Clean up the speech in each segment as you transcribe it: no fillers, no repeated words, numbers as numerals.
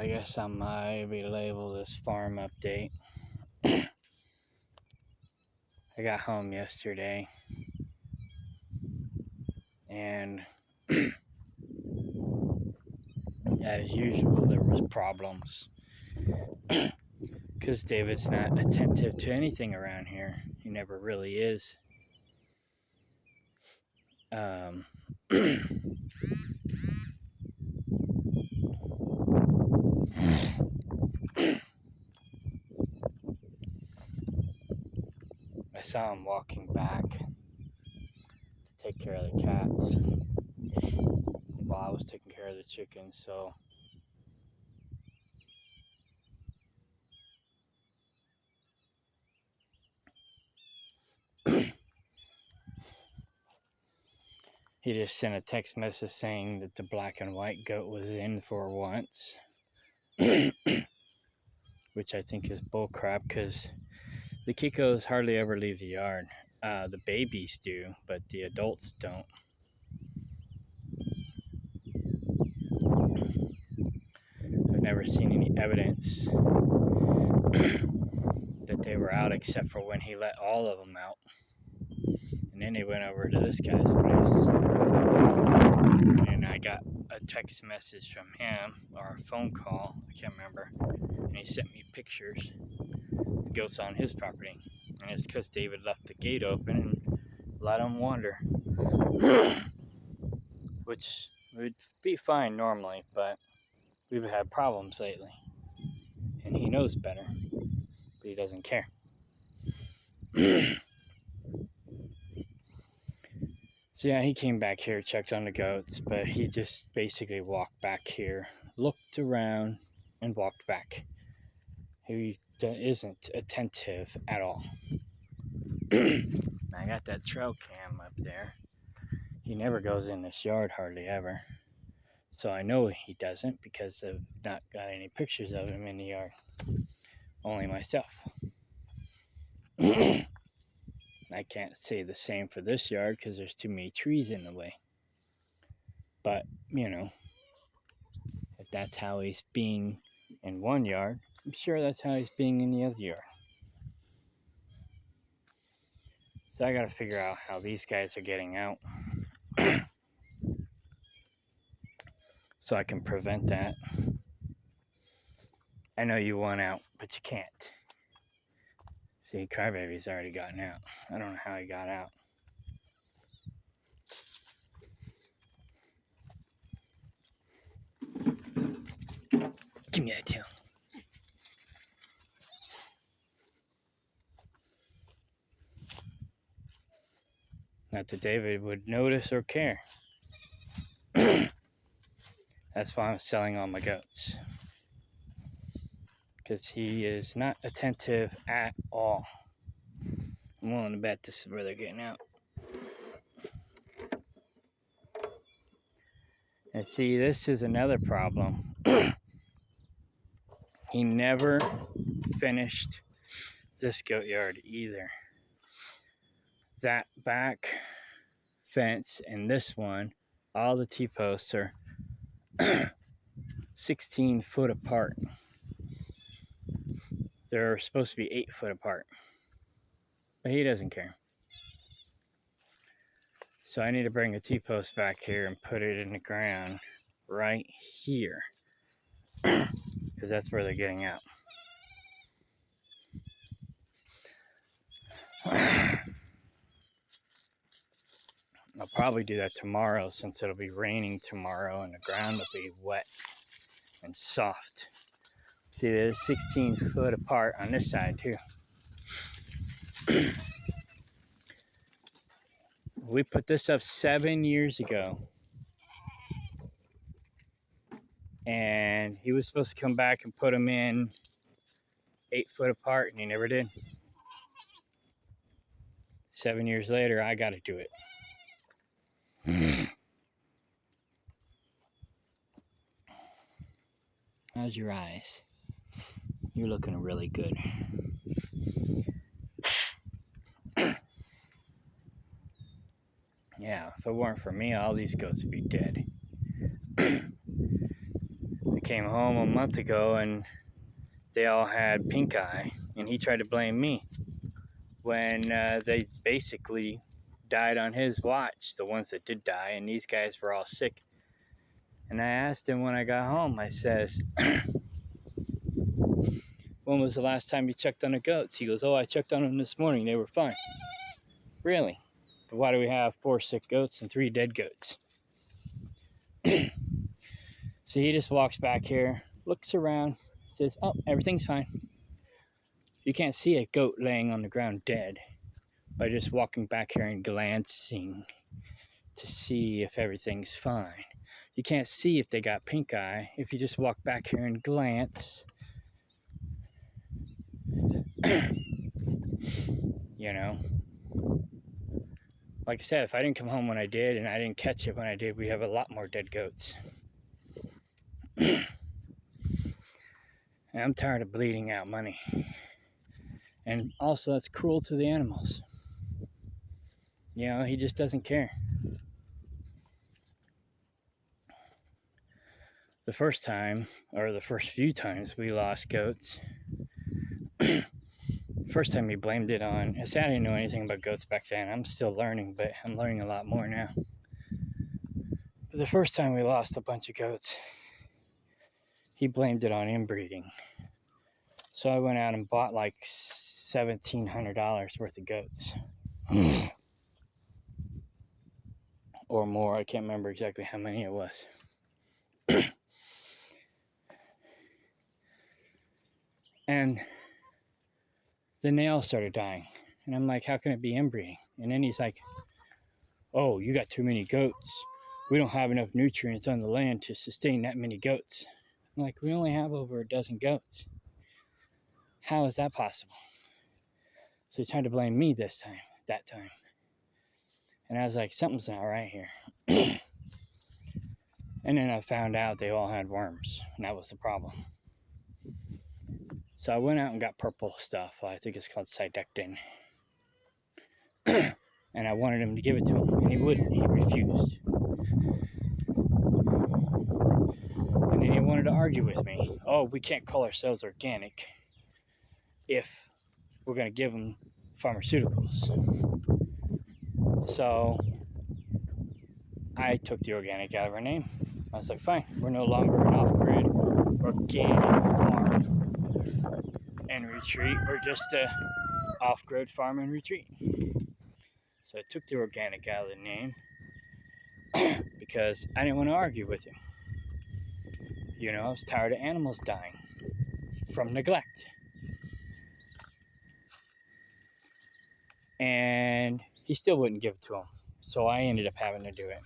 I guess I might label this farm update. I got home yesterday and as usual there was problems because David's not attentive to anything around here. He never really is. I saw him walking back to take care of the cats while I was taking care of the chickens, so he just sent a text message saying that the black and white goat was in for once, which I think is bullcrap because the Kikos hardly ever leave the yard. The babies do, but the adults don't. I've never seen any evidence that they were out except for when he let all of them out. And then they went over to this guy's place. And I got a text message from him, or a phone call, I can't remember. And he sent me pictures. The goats on his property. And it's because David left the gate open and let them wander. Which would be fine normally, but we've had problems lately. And he knows better, but he doesn't care. So yeah, he came back here, checked on the goats, but he just basically walked back here, looked around, and walked back. He isn't attentive at all. I got that trail cam up there. He never goes in this yard, hardly ever. So I know he doesn't because I've not got any pictures of him in the yard. Only myself. I can't say the same for this yard because there's too many trees in the way. But, you know, if that's how he's being in one yard, I'm sure that's how he's being in the other yard. So I gotta figure out how these guys are getting out so I can prevent that. I know you want out, but you can't. See, Crybaby's already gotten out. I don't know how he got out. Give me that tail. Not that David would notice or care. That's why I'm selling all my goats. Because he is not attentive at all. I'm willing to bet this is where they're getting out. And see, this is another problem. He never finished this goat yard either. That back fence and this one, all the T-posts are 16 foot apart. They're supposed to be 8 foot apart. But he doesn't care. So I need to bring a T-post back here and put it in the ground right here. Because that's where they're getting out. I'll probably do that tomorrow since it'll be raining tomorrow and the ground will be wet and soft. See, they're 16 foot apart on this side too. We put this up 7 years ago. And he was supposed to come back and put them in 8 foot apart and he never did. 7 years later, I got to do it. How's your eyes? You're looking really good. Yeah, if it weren't for me, all these goats would be dead. I came home a month ago and they all had pink eye, and he tried to blame me when they basically died on his watch, the ones that did die, and these guys were all sick. And I asked him when I got home, I says, when was the last time you checked on the goats? He goes, oh, I checked on them this morning. They were fine. Really? But why do we have 4 sick goats and 3 dead goats? So he just walks back here, looks around, says, oh, everything's fine. You can't see a goat laying on the ground dead by just walking back here and glancing to see if everything's fine. You can't see if they got pink eye if you just walk back here and glance. You know? Like I said, if I didn't come home when I did and I didn't catch it when I did, we'd have a lot more dead goats. And I'm tired of bleeding out money. And also, that's cruel to the animals. You know, he just doesn't care. The first time, or the first few times we lost goats, first time he blamed it on, I said I didn't know anything about goats back then. I'm still learning, but I'm learning a lot more now. But the first time we lost a bunch of goats, he blamed it on inbreeding. So I went out and bought like $1,700 worth of goats. Or more, I can't remember exactly how many it was. And then they all started dying. And I'm like, how can it be inbreeding? And then he's like, oh, you got too many goats. We don't have enough nutrients on the land to sustain that many goats. I'm like, we only have over a dozen goats. How is that possible? So he tried to blame me that time. And I was like, something's not right here. And then I found out they all had worms, and that was the problem. So I went out and got purple stuff. I think it's called Cydectin. And I wanted him to give it to him, and he wouldn't. He refused. And then he wanted to argue with me. Oh, we can't call ourselves organic if we're going to give them pharmaceuticals. So I took the organic out of our name. I was like, fine, we're no longer an off-grid organic farm and retreat. We're just a off-grid farm and retreat. So I took the organic out of the name because I didn't want to argue with him. You know, I was tired of animals dying from neglect. And he still wouldn't give it to him. So I ended up having to do it.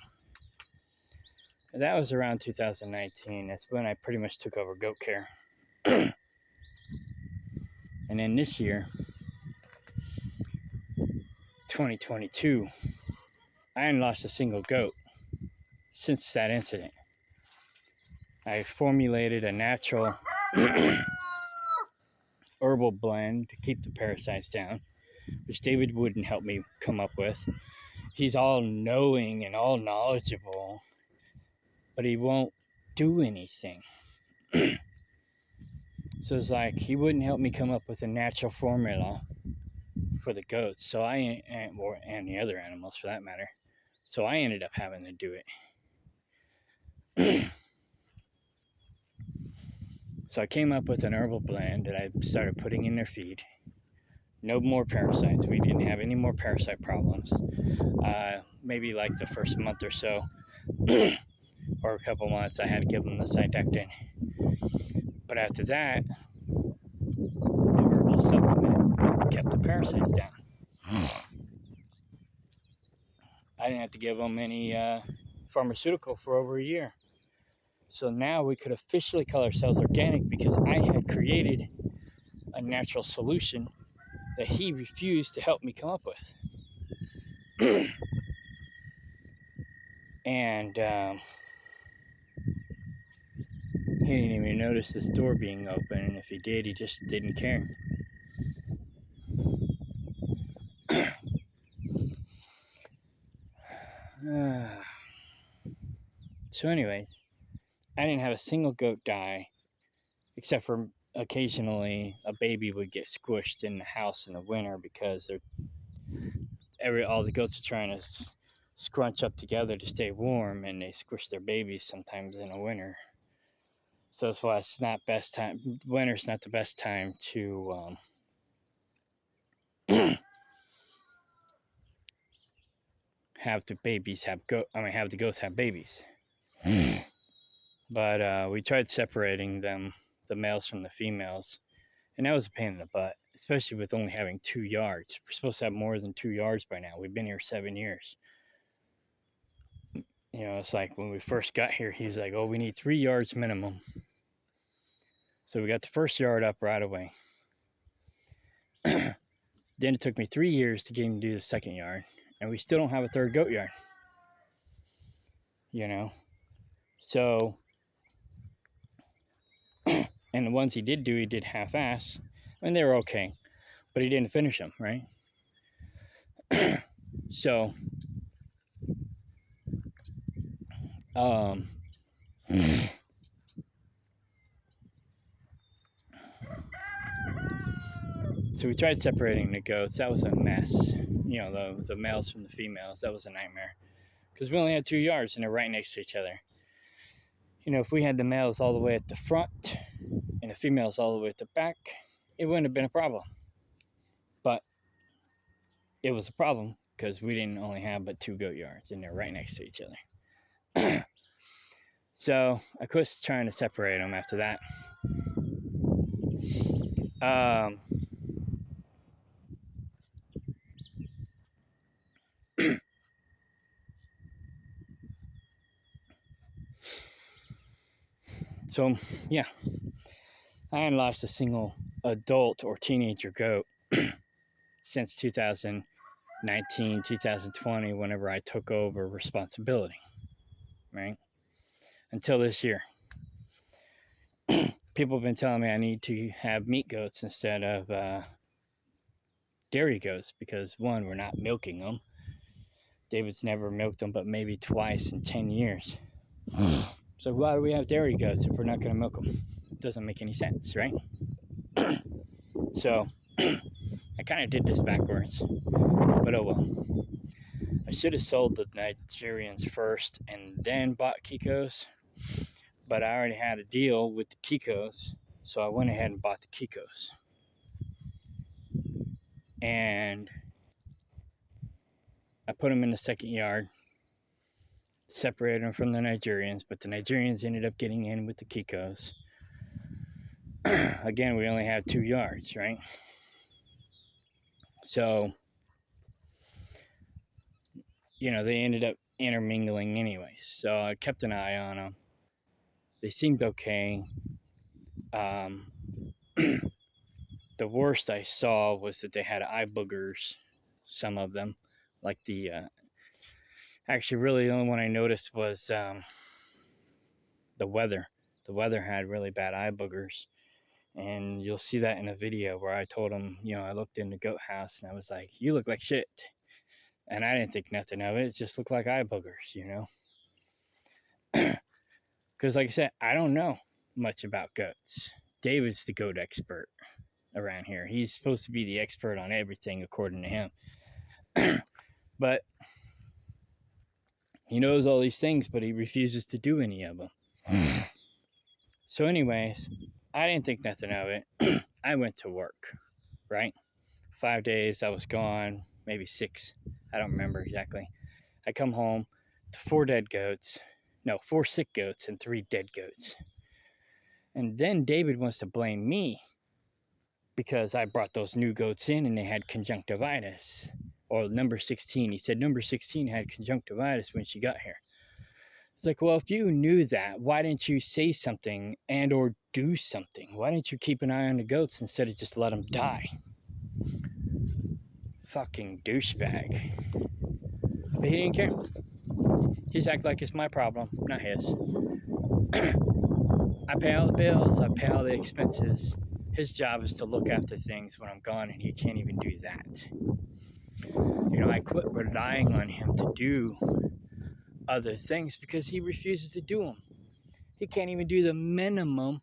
And that was around 2019. That's when I pretty much took over goat care. And then this year, 2022, I hadn't lost a single goat since that incident. I formulated a natural herbal blend to keep the parasites down, which David wouldn't help me come up with. He's all knowing and all knowledgeable, but he won't do anything. So it's like he wouldn't help me come up with a natural formula for the goats, so and the other animals for that matter. So I ended up having to do it. So I came up with an herbal blend that I started putting in their feed. No more parasites. We didn't have any more parasite problems. Maybe like the first month or so, or a couple months, I had to give them the Cydectin. But after that, the herbal supplement kept the parasites down. I didn't have to give them any pharmaceutical for over a year. So now we could officially call ourselves organic because I had created a natural solution that he refused to help me come up with. And he didn't even notice this door being open, and if he did, he just didn't care. So anyways, I didn't have a single goat die, except for occasionally a baby would get squished in the house in the winter because all the goats are trying to scrunch up together to stay warm, and they squish their babies sometimes in the winter. So that's why it's not best time. Winter's not the best time to have the goats have babies. But we tried separating the males from the females, and that was a pain in the butt, especially with only having 2 yards. We're supposed to have more than 2 yards by now. We've been here 7 years. It's like when we first got here, he was like, "Oh, we need 3 yards minimum." So we got the first yard up right away. Then it took me 3 years to get him to do the second yard, and we still don't have a third goat yard. So, and the ones he did do, he did half-ass, and they were okay, but he didn't finish them, right? So, so we tried separating the goats. That was a mess. The males from the females. That was a nightmare because we only had 2 yards and they're right next to each other. If we had the males all the way at the front and the females all the way at the back, it wouldn't have been a problem. But it was a problem because we didn't only have but 2 goat yards and they're right next to each other. So I quit trying to separate them after that. So yeah, I hadn't lost a single adult or teenager goat since 2019, 2020, whenever I took over responsibility, right? Until this year. People have been telling me I need to have meat goats instead of dairy goats because, one, we're not milking them. David's never milked them but maybe twice in 10 years. So why do we have dairy goats if we're not going to milk them? It doesn't make any sense, right? So I kind of did this backwards, but oh well. I should have sold the Nigerians first and then bought Kikos, but I already had a deal with the Kikos, so I went ahead and bought the Kikos. And I put them in the second yard, separated them from the Nigerians, but the Nigerians ended up getting in with the Kikos. Again, we only have 2 yards, right? So, they ended up intermingling anyways. So I kept an eye on them. They seemed okay. The worst I saw was that they had eye boogers, some of them. Like actually, really, the only one I noticed was the weather. The weather had really bad eye boogers. And you'll see that in a video where I told him, I looked in the goat house and I was like, "You look like shit." And I didn't think nothing of it. It just looked like eye boogers, Because, like I said, I don't know much about goats. David's the goat expert around here. He's supposed to be the expert on everything, according to him. But he knows all these things, but he refuses to do any of them. So, anyways, I didn't think nothing of it. I went to work, right? 5 days, I was gone, maybe 6. I don't remember exactly. I come home to 4 sick goats and 3 dead goats. And then David wants to blame me because I brought those new goats in and they had conjunctivitis. Or number 16. He said number 16 had conjunctivitis when she got here. It's like, well, if you knew that, why didn't you say something and or do something? Why didn't you keep an eye on the goats instead of just let them die? Fucking douchebag. But he didn't care. He's acting like it's my problem, not his. I pay all the bills, I pay all the expenses. His job is to look after things when I'm gone, and he can't even do that. I quit relying on him to do other things because he refuses to do them. He can't even do the minimum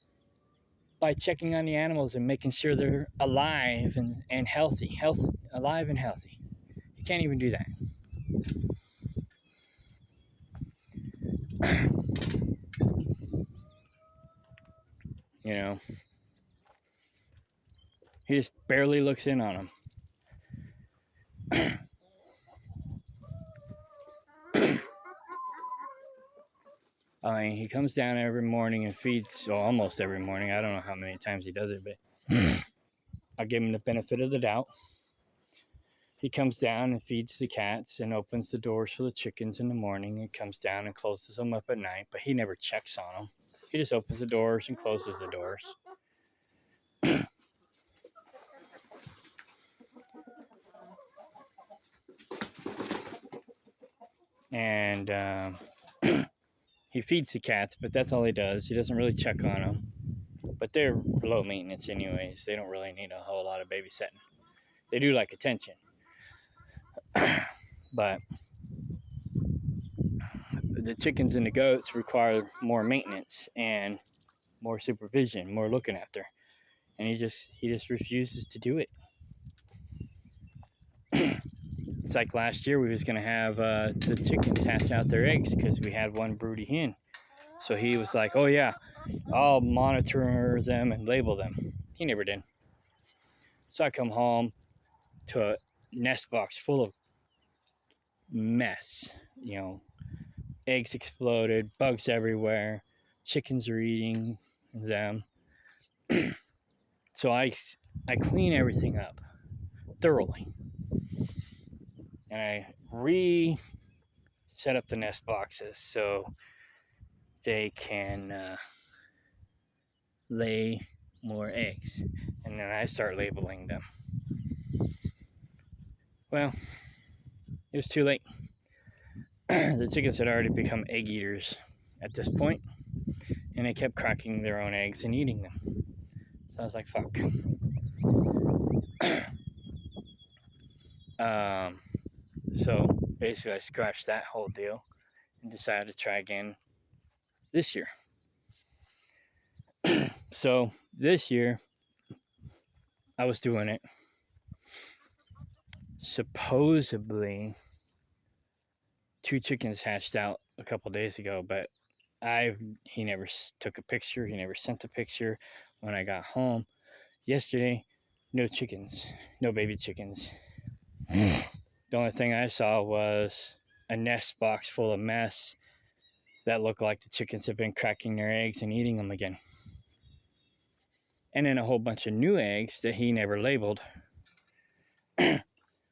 by checking on the animals and making sure they're alive and healthy. Alive and healthy. He can't even do that. You know, he just barely looks in on them. I mean, he comes down every morning and feeds, well, almost every morning. I don't know how many times he does it, but I'll give him the benefit of the doubt. He comes down and feeds the cats and opens the doors for the chickens in the morning and comes down and closes them up at night, but he never checks on them. He just opens the doors and closes the doors. And he feeds the cats, but that's all he does. He doesn't really check on them. But they're low maintenance anyways. They don't really need a whole lot of babysitting. They do like attention. But the chickens and the goats require more maintenance and more supervision, more looking after. And he just refuses to do it. It's like last year we was gonna have the chickens hatch out their eggs because we had one broody hen. So he was like, "Oh yeah, I'll monitor them and label them." He never did. So I come home to a nest box full of mess. You know, eggs exploded, bugs everywhere, chickens are eating them. So I clean everything up thoroughly, and I set up the nest boxes so they can lay more eggs, and then I start labeling them. Well, it was too late. The chickens had already become egg eaters at this point, and they kept cracking their own eggs and eating them. So I was like, fuck. So basically, I scratched that whole deal and decided to try again this year. So this year, I was doing it. Supposedly, 2 chickens hatched out a couple days ago, but he never took a picture. He never sent a picture. When I got home yesterday, no chickens, no baby chickens. The only thing I saw was a nest box full of mess that looked like the chickens have been cracking their eggs and eating them again. And then a whole bunch of new eggs that he never labeled.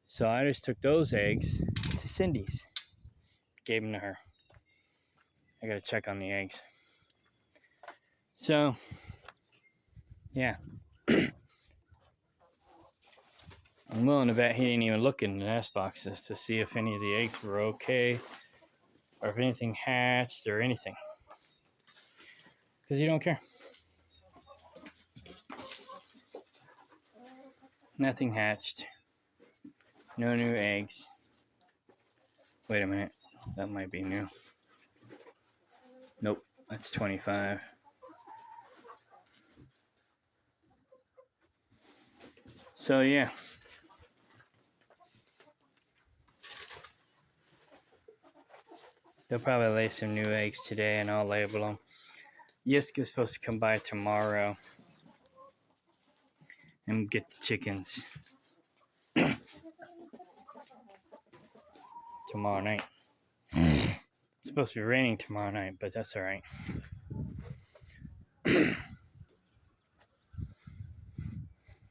So I just took those eggs to Cindy's, gave them to her. I gotta check on the eggs. So, yeah. I'm willing to bet he didn't even look in the nest boxes to see if any of the eggs were okay or if anything hatched or anything. Because he don't care. Nothing hatched. No new eggs. Wait a minute. That might be new. Nope. That's 25. So, yeah. They'll probably lay some new eggs today and I'll label them. Yiska's supposed to come by tomorrow and get the chickens. Tomorrow night. It's supposed to be raining tomorrow night, but that's all right.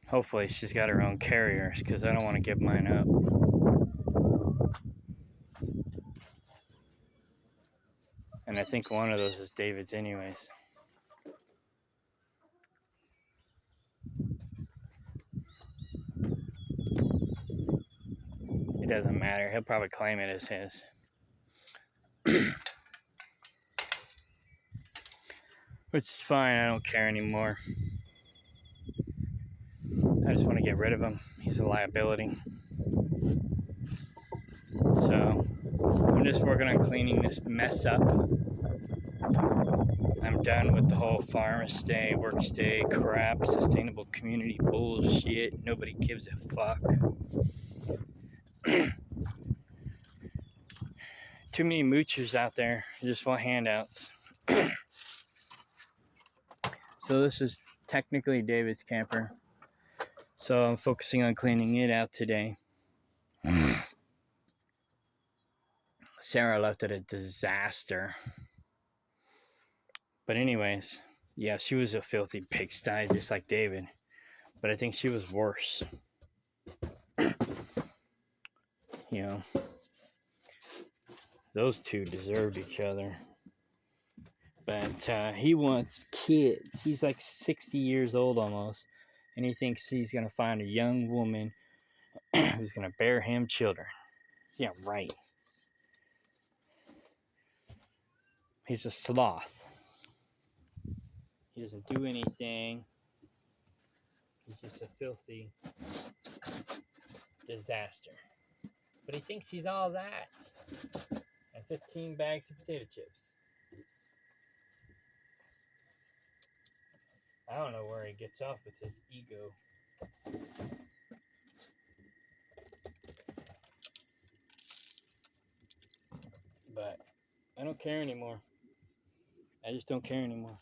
Hopefully she's got her own carriers because I don't want to give mine up. And I think one of those is David's anyways. It doesn't matter. He'll probably claim it as his. Which is fine. I don't care anymore. I just want to get rid of him. He's a liability. So I'm just working on cleaning this mess up. I'm done with the whole farm stay, work stay crap, sustainable community bullshit. Nobody gives a fuck. Too many moochers out there who just want handouts. So this is technically David's camper. So I'm focusing on cleaning it out today. Sarah left it a disaster. But anyways, yeah, she was a filthy pigsty just like David. But I think she was worse. You know, those two deserved each other. But he wants kids. He's like 60 years old almost. And he thinks he's going to find a young woman who's going to bear him children. Yeah, right. He's a sloth. He doesn't do anything. He's just a filthy disaster. But he thinks he's all that. And 15 bags of potato chips. I don't know where he gets off with his ego. But I don't care anymore. I just don't care anymore.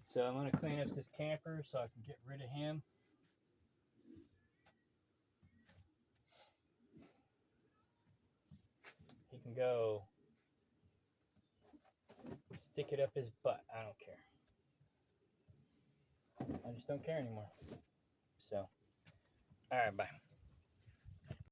So I'm going to clean up this camper so I can get rid of him. He can go stick it up his butt. I don't care. I just don't care anymore. So, alright, bye.